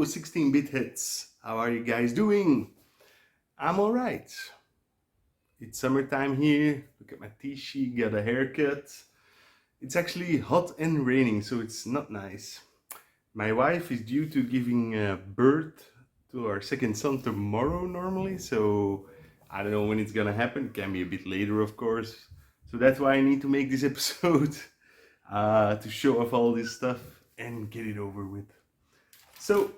16-bit hits. How are you guys doing? I'm alright. It's summertime here. Look at my t-shirt, got a haircut. It's actually hot and raining, so it's not nice. My wife is due to giving birth to our second son tomorrow normally, so I don't know when it's gonna happen. It can be a bit later, of course. So that's why I need to make this episode to show off all this stuff and get it over with. So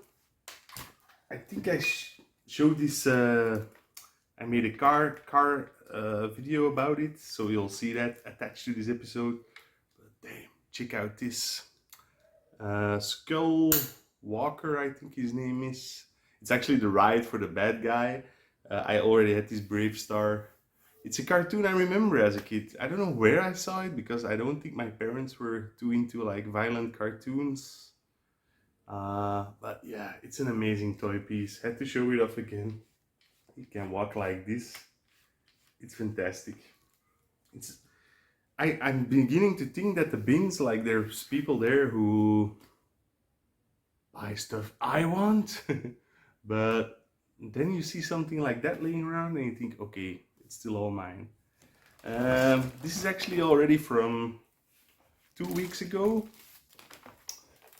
I think I showed this. I made a car video about it, so you'll see that attached to this episode. But damn, check out this Skull Walker, I think his name is. It's actually the ride for the bad guy. I already had this Brave Star. It's a cartoon I remember as a kid. I don't know where I saw it because I don't think my parents were too into like violent cartoons. But yeah, it's an amazing toy piece. Had to show it off again. It can walk like this. It's fantastic. I'm beginning to think that the bins, like there's people there who buy stuff I want, but then you see something like that laying around and you think, okay, it's still all mine. This is actually already from 2 weeks ago.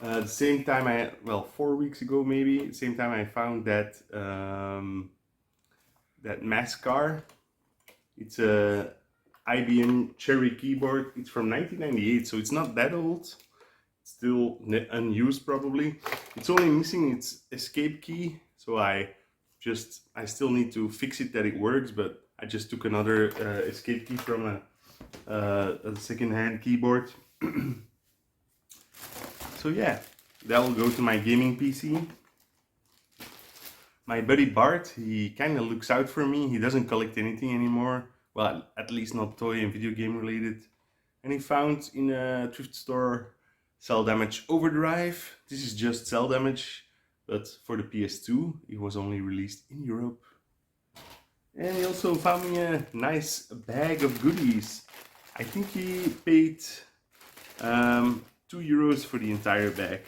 The same time 4 weeks ago maybe, same time I found that that Mascar. It's a IBM Cherry keyboard. It's from 1998, so it's not that old. It's still unused probably. It's only missing its escape key, so I still need to fix it that it works, but I just took another escape key from a second-hand keyboard. So yeah, that will go to my gaming PC. My buddy Bart, he kind of looks out for me. He doesn't collect anything anymore. Well, at least not toy and video game related. And he found in a thrift store Cell Damage Overdrive. This is just Cell Damage, but for the PS2, it was only released in Europe. And he also found me a nice bag of goodies. I think he paid €2 for the entire bag.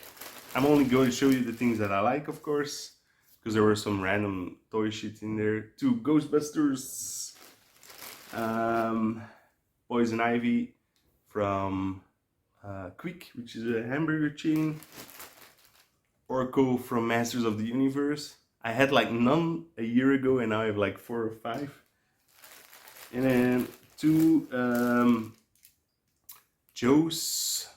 I'm only going to show you the things that I like, of course, because there were some random toy shit in there. 2 Ghostbusters, Poison Ivy from Quick, which is a hamburger chain, Orko from Masters of the Universe. I had like none a year ago and now I have like 4 or 5. And then 2 Joe's.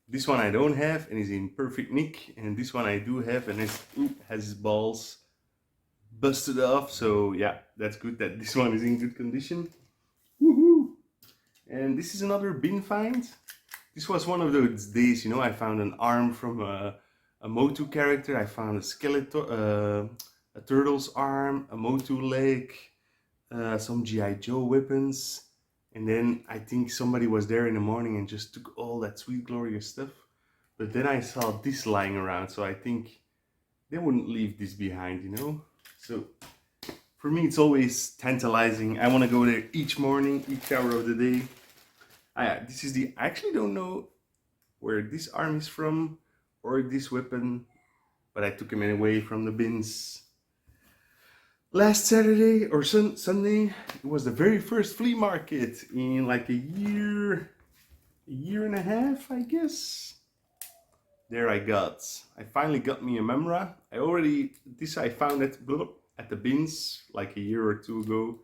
This one I don't have and is in perfect nick, and this one I do have and has his balls busted off, so yeah, that's good that this one is in good condition. Woohoo! And this is another bin find. This was one of those days, you know, I found an arm from a Motu character, I found a skeleton, a turtle's arm, a Motu leg, some G.I. Joe weapons. And then I think somebody was there in the morning and just took all that sweet, glorious stuff. But then I saw this lying around, so I think they wouldn't leave this behind, you know? So for me, it's always tantalizing. I want to go there each morning, each hour of the day. I actually don't know where this arm is from or this weapon, but I took him anyway from the bins. Last Saturday or Sunday, it was the very first flea market in like a year and a half, I guess. There I finally got me a Memra. I found it at the bins like a year or 2 ago.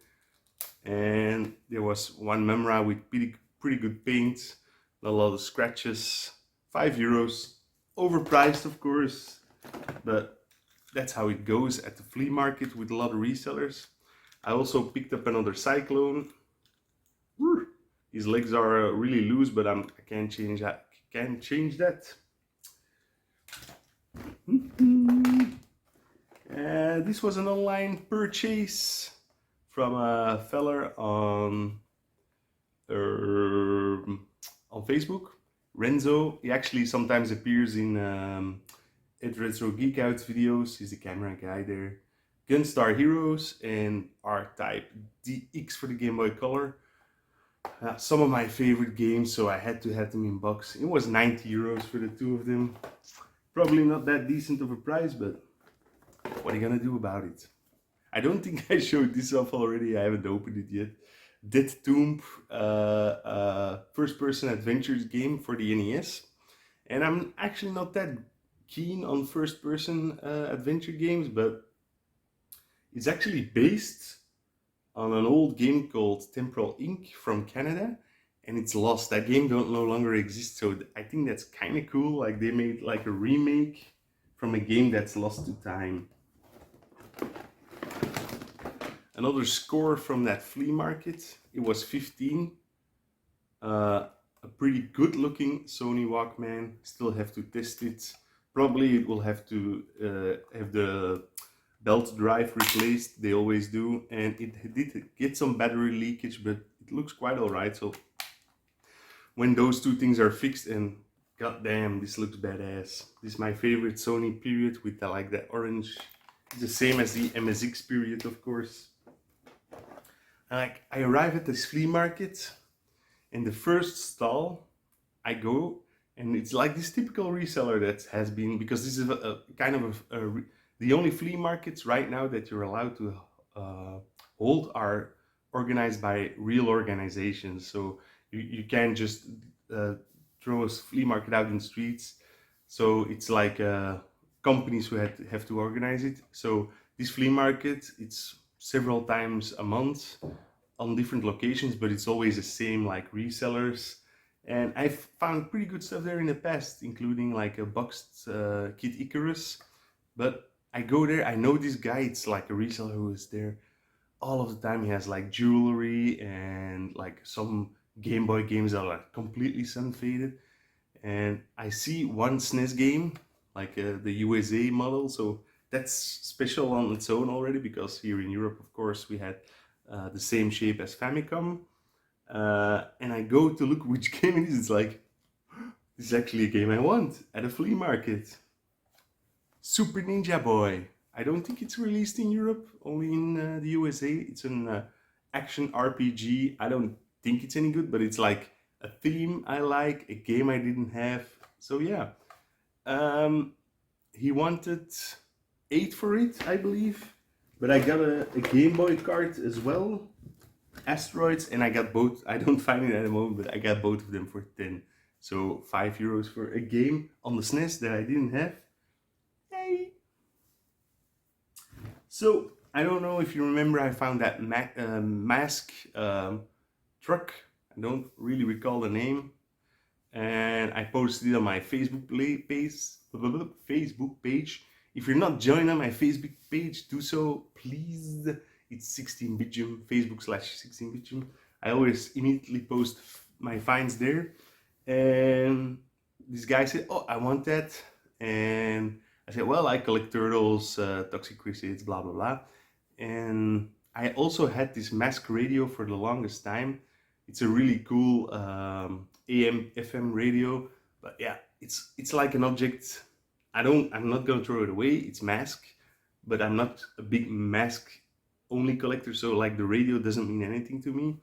And there was one Memra with pretty good paint, a lot of scratches, €5. Overpriced, of course, but that's how it goes at the flea market with a lot of resellers. I also picked up another Cyclone. His legs are really loose, but I can't change that. This was an online purchase from a fella on Facebook, Renzo. He actually sometimes appears in Ed Retro Geek Out's videos. He's the camera guy there. Gunstar Heroes and R-Type DX for the Game Boy Color. Some of my favorite games, so I had to have them in box. It was €90 for the 2 of them. Probably not that decent of a price, but what are you gonna do about it? I don't think I showed this off already. I haven't opened it yet. Dead Tomb, first-person adventures game for the NES, and I'm actually not that keen on first-person adventure games, but it's actually based on an old game called Temporal Inc. from Canada, and it's lost. That game don't no longer exist, so I think that's kind of cool. Like they made like a remake from a game that's lost to time. Another score from that flea market. It was 15. A pretty good looking Sony Walkman. Still have to test it. Probably it will have to have the belt drive replaced. They always do. And it did get some battery leakage, but it looks quite alright. So when those two things are fixed, and goddamn, this looks badass. This is my favorite Sony period with like that orange. It's the same as the MSX period, of course. Like I arrive at this flea market, and the first stall I go, and it's like this typical reseller that has been, because this is a kind of the only flea markets right now that you're allowed to hold are organized by real organizations. So you can't just throw a flea market out in the streets. So it's like companies who have to organize it. So this flea market, it's several times a month on different locations, but it's always the same like resellers. And I've found pretty good stuff there in the past, including like a boxed Kid Icarus. But I go there, I know this guy, it's like a reseller who is there all of the time. He has like jewelry and like some Game Boy games that are like completely sun faded. And I see one SNES game, like the USA model, so that's special on its own already, because here in Europe, of course, we had the same shape as Famicom. And I go to look which game it is. It's like, this is actually a game I want at a flea market. Super Ninja Boy. I don't think it's released in Europe, only in the USA. It's an action RPG. I don't think it's any good, but it's like a theme I like, a game I didn't have. So yeah, he wanted 8 for it, I believe. But I got a Game Boy card as well, Asteroids, and I got both. I don't find it at the moment, but I got both of them for 10. So €5 for a game on the SNES that I didn't have. Yay! So I don't know if you remember, I found that mask truck. I don't really recall the name, and I posted it on my Facebook page. If you're not joined on my Facebook page, do so, please. It's 16bitjum, Facebook/16bitjum. I always immediately post my finds there. And this guy said, oh, I want that. And I said, well, I collect turtles, toxic crucids, blah, blah, blah. And I also had this mask radio for the longest time. It's a really cool AM, FM radio. But yeah, it's like an object. I'm not gonna throw it away. It's mask, but I'm not a big mask only collector. So like the radio doesn't mean anything to me.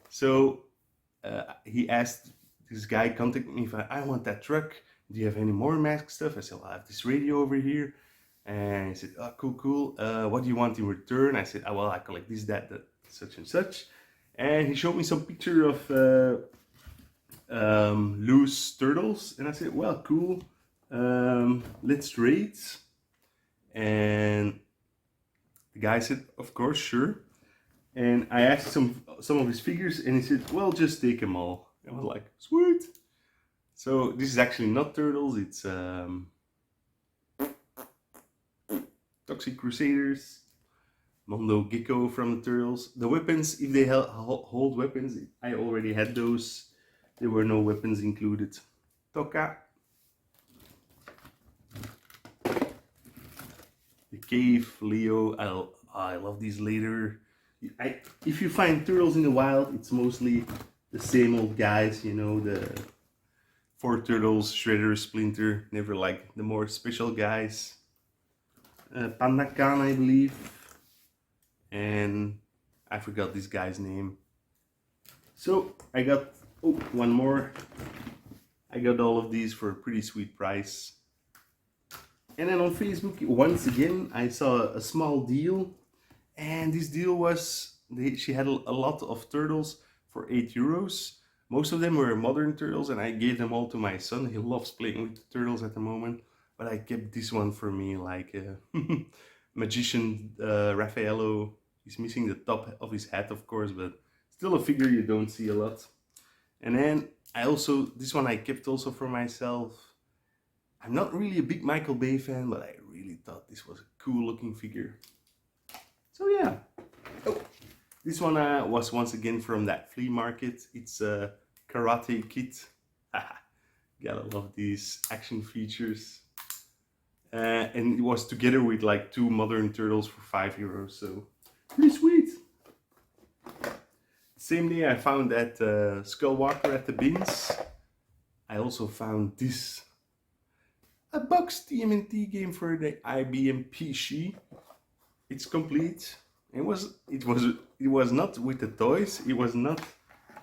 So he asked, this guy contacted me if I want that truck. Do you have any more mask stuff? I said, well, I have this radio over here. And he said, oh, cool. What do you want in return? I said, oh, well, I collect this, that, such and such. And he showed me some picture of loose turtles. And I said, well, cool. Let's trade. And the guy said, of course, sure. And I asked some of his figures, and he said, well, just take them all. And I was like, sweet. So this is actually not turtles, it's Toxic Crusaders, Mondo Gecko from the turtles. The weapons, if they hold weapons, I already had those. There were no weapons included. Toka. The Cave, Leo. I love these later. If you find turtles in the wild, it's mostly the same old guys, you know, the 4 turtles, Shredder, Splinter, never like the more special guys. Panda Khan, I believe. And I forgot this guy's name. So I got, one more. I got all of these for a pretty sweet price. And then on Facebook, once again, I saw a small deal. And this deal was, she had a lot of turtles for €8. Most of them were modern turtles, and I gave them all to my son. He loves playing with the turtles at the moment. But I kept this one for me, like magician Raffaello. He's missing the top of his hat, of course, but still a figure you don't see a lot. And then I also, this one I kept also for myself. I'm not really a big Michael Bay fan, but I really thought this was a cool looking figure. So yeah. Oh, this one was once again from that flea market. It's a Karate Kid. Gotta love these action features. And it was together with like 2 modern turtles for €5, so pretty sweet. Same day I found that Skullwalker at the bins. I also found this, a box TMNT game for the IBM PC. It's complete. It was not with the toys. It was not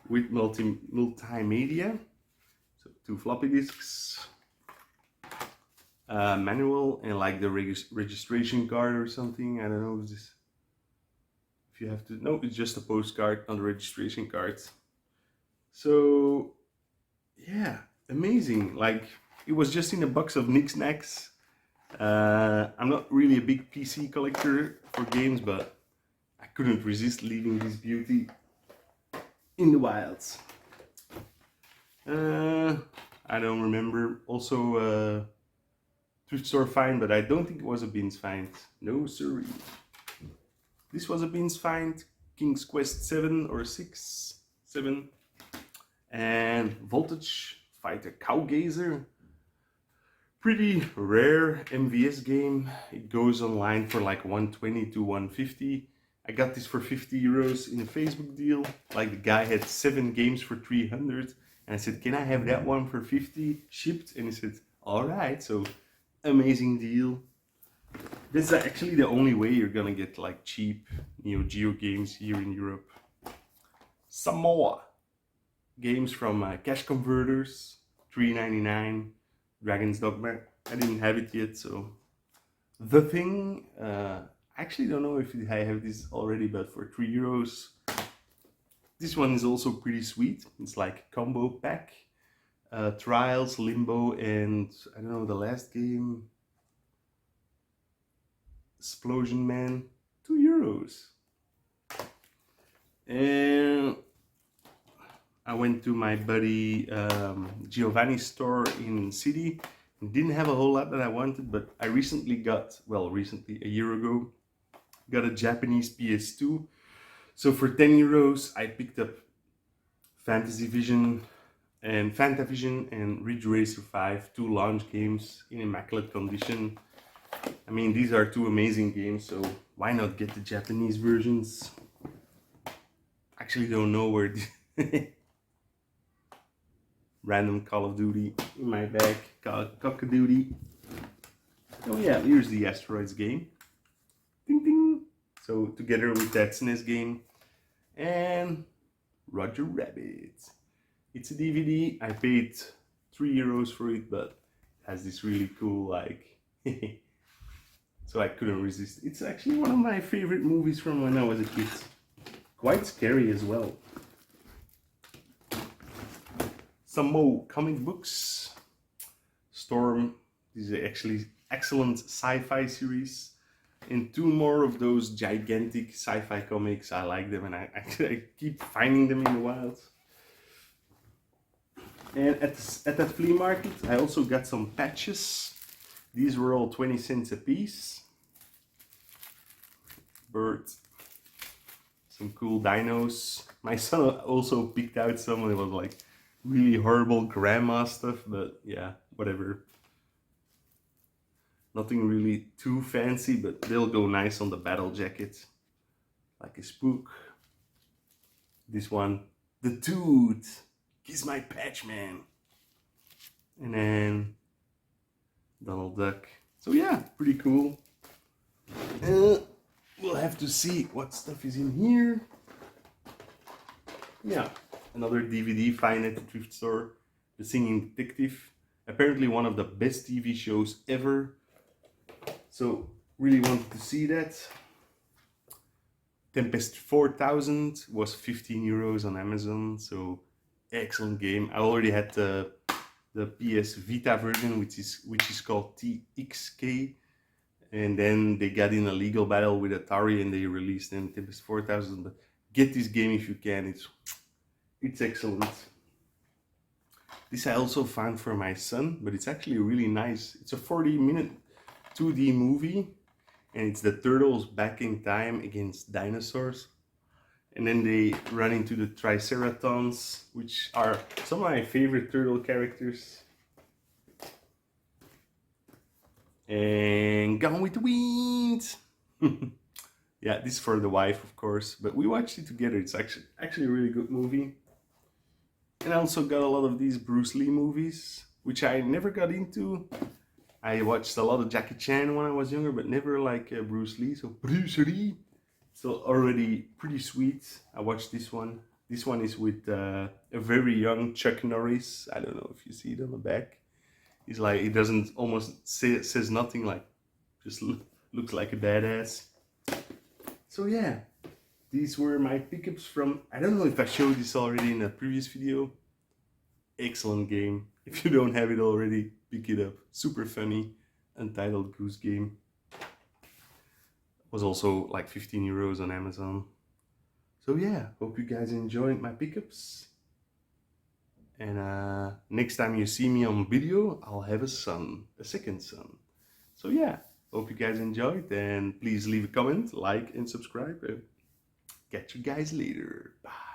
with multimedia. So 2 floppy disks, manual, and like the registration card or something. I don't know if you have to. No, it's just a postcard on the registration card. So yeah, amazing. Like, it was just in a box of knickknacks. I'm not really a big PC collector for games, but I couldn't resist leaving this beauty in the wilds. I don't remember. Also thrift store find, but I don't think it was a bins find. No siree. This was a bins find. King's Quest 7 or 6, 7. And Voltage Fighter Cowgazer. Pretty rare MVS game. It goes online for like 120 to 150. I got this for €50 in a Facebook deal. Like, the guy had 7 games for 300, and I said, can I have that one for 50 shipped? And he said, alright. So amazing deal. This is actually the only way you're gonna get like cheap Neo Geo games here in Europe. Some more games from Cash Converters, $3.99. Dragon's Dogma. I didn't have it yet, so The Thing. I actually don't know if I have this already, but for €3. This one is also pretty sweet. It's like a combo pack. Trials, Limbo, and I don't know the last game. Explosion Man, €2. And I went to my buddy Giovanni's store in City. Didn't have a whole lot that I wanted, but I recently got, well, recently, a year ago, got a Japanese PS2. So for €10, I picked up Fantavision and Ridge Racer 5, 2 launch games in immaculate condition. I mean, these are 2 amazing games, so why not get the Japanese versions? Actually don't know where random Call of Duty in my bag, Cock-a-Doodle. Oh yeah, here's the Asteroids game. Ding ding! So together with that SNES game and Roger Rabbit. It's a DVD. I paid €3 for it, but it has this really cool, like, so I couldn't resist. It's actually one of my favorite movies from when I was a kid. Quite scary as well. Some more comic books. Storm. This is actually excellent sci-fi series. And 2 more of those gigantic sci-fi comics. I like them, and I keep finding them in the wild. And at the flea market, I also got some patches. These were all 20 cents a piece. Bird. Some cool dinos. My son also picked out some, and it was like really horrible grandma stuff, but yeah, whatever. Nothing really too fancy, but they'll go nice on the battle jacket. Like a spook. This one, the Dude. He's my patch man. And then Donald Duck. So yeah, pretty cool. We'll have to see what stuff is in here. Yeah, another DVD find at the thrift store. The Singing Detective. Apparently one of the best TV shows ever. So really wanted to see that. Tempest 4000 was 15 euros on Amazon, so excellent game. I already had the PS Vita version, which is called TXK, and then they got in a legal battle with Atari and they released then Tempest 4000. But get this game if you can, it's excellent. This I also found for my son, but it's actually really nice. It's a 40-minute 2D movie, and it's the turtles back in time against dinosaurs. And then they run into the Triceratons, which are some of my favorite turtle characters. And Gone with the Wind! Yeah, this is for the wife, of course, but we watched it together. It's actually a really good movie. And I also got a lot of these Bruce Lee movies, which I never got into. I watched a lot of Jackie Chan when I was younger, but never like Bruce Lee. So Bruce Lee, so already pretty sweet. I watched this one. This one is with a very young Chuck Norris. I don't know if you see it on the back. He's like, he doesn't almost says nothing, like just looks like a badass. So yeah, these were my pickups from, I don't know if I showed this already in a previous video. Excellent game. If you don't have it already, pick it up. Super funny. Untitled Goose Game. Was also like 15 euros on Amazon. So yeah, hope you guys enjoyed my pickups. And next time you see me on video, I'll have a second son. So yeah, hope you guys enjoyed, and please leave a comment, like and subscribe. Catch you guys later. Bye.